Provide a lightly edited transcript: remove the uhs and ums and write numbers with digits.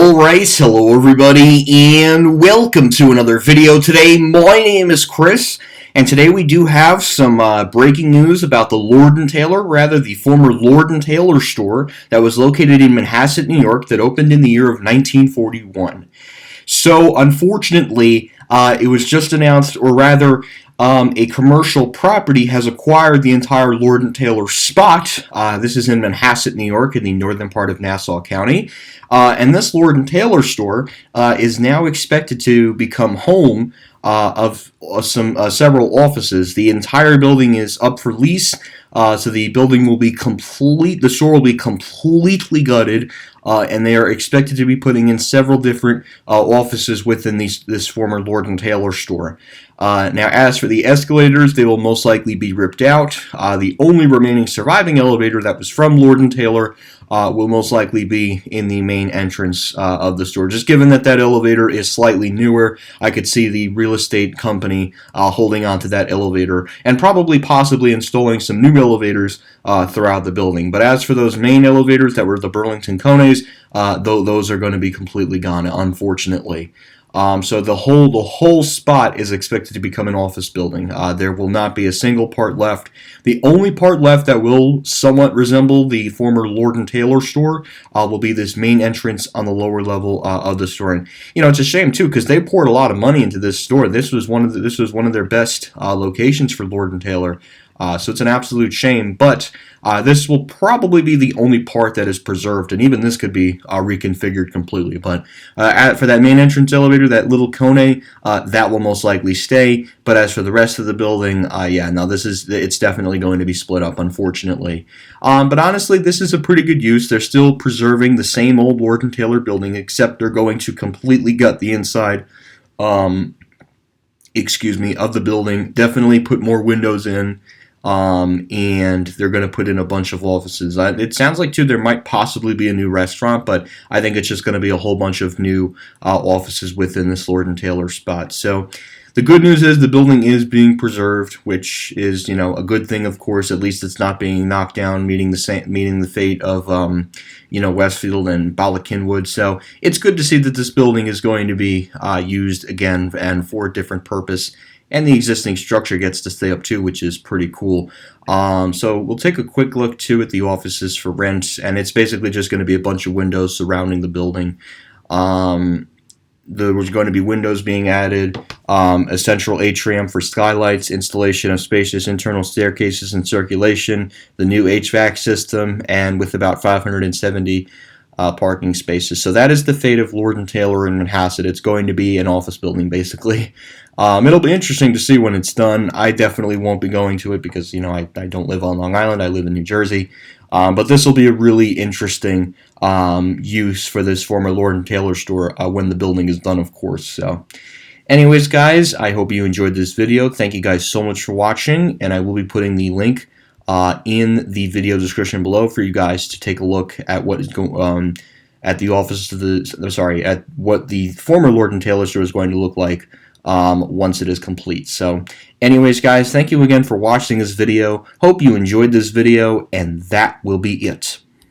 Alright, hello everybody, and welcome to another video today. My name is Chris, and today we do have some breaking news about the Lord & Taylor, rather the former Lord & Taylor store that was located in Manhasset, New York, that opened in the year of 1941. So, unfortunately, it was just announced, or rather, a commercial property has acquired the entire Lord & Taylor spot. This is in Manhasset, New York, in the northern part of Nassau County. And this Lord & Taylor store is now expected to become home of several offices. The entire building is up for lease, so the building will be the store will be completely gutted, and they are expected to be putting in several different offices within this former Lord & Taylor store. Now, as for the escalators, they will most likely be ripped out. The only remaining surviving elevator that was from Lord & Taylor will most likely be in the main entrance of the store. Just given that elevator is slightly newer, I could see the real estate company holding on to that elevator and possibly installing some new elevators throughout the building. But as for those main elevators that were the Burlington Cones, those are going to be completely gone, unfortunately. So the whole spot is expected to become an office building. There will not be a single part left. The only part left that will somewhat resemble the former Lord & Taylor store will be this main entrance on the lower level of the store. And it's a shame too, because they poured a lot of money into this store. This was one of their best locations for Lord & Taylor. So it's an absolute shame, but this will probably be the only part that is preserved, and even this could be reconfigured completely. But for that main entrance elevator, that little cone, that will most likely stay. But as for the rest of the building, yeah, no, it's definitely going to be split up, unfortunately. But honestly, this is a pretty good use. They're still preserving the same old Lord & Taylor building, except they're going to completely gut the inside. Of the building. Definitely put more windows in. And they're going to put in a bunch of offices. It sounds like, too, there might possibly be a new restaurant, but I think it's just going to be a whole bunch of new offices within this Lord & Taylor spot. So the good news is the building is being preserved, which is, a good thing, of course. At least it's not being knocked down, meeting the fate of, Westfield and Bala Cynwyd. So it's good to see that this building is going to be used again and for a different purpose. And the existing structure gets to stay up too, which is pretty cool. So we'll take a quick look too at the offices for rent, and it's basically just going to be a bunch of windows surrounding the building. There's going to be windows being added, a central atrium for skylights, installation of spacious internal staircases and circulation, the new HVAC system, and with about 570 parking spaces. So that is the fate of Lord & Taylor in Manhasset. It's going to be an office building, basically. It'll be interesting to see when it's done. I definitely won't be going to it because, I don't live on Long Island. I live in New Jersey. But this will be a really interesting use for this former Lord & Taylor store when the building is done, of course. So, anyways, guys, I hope you enjoyed this video. Thank you guys so much for watching, and I will be putting the link in the video description below for you guys to take a look at what is going at the office of at what the former Lord & Taylor store is going to look like once it is complete. So anyways, guys, thank you again for watching this video. Hope you enjoyed this video, and that will be it.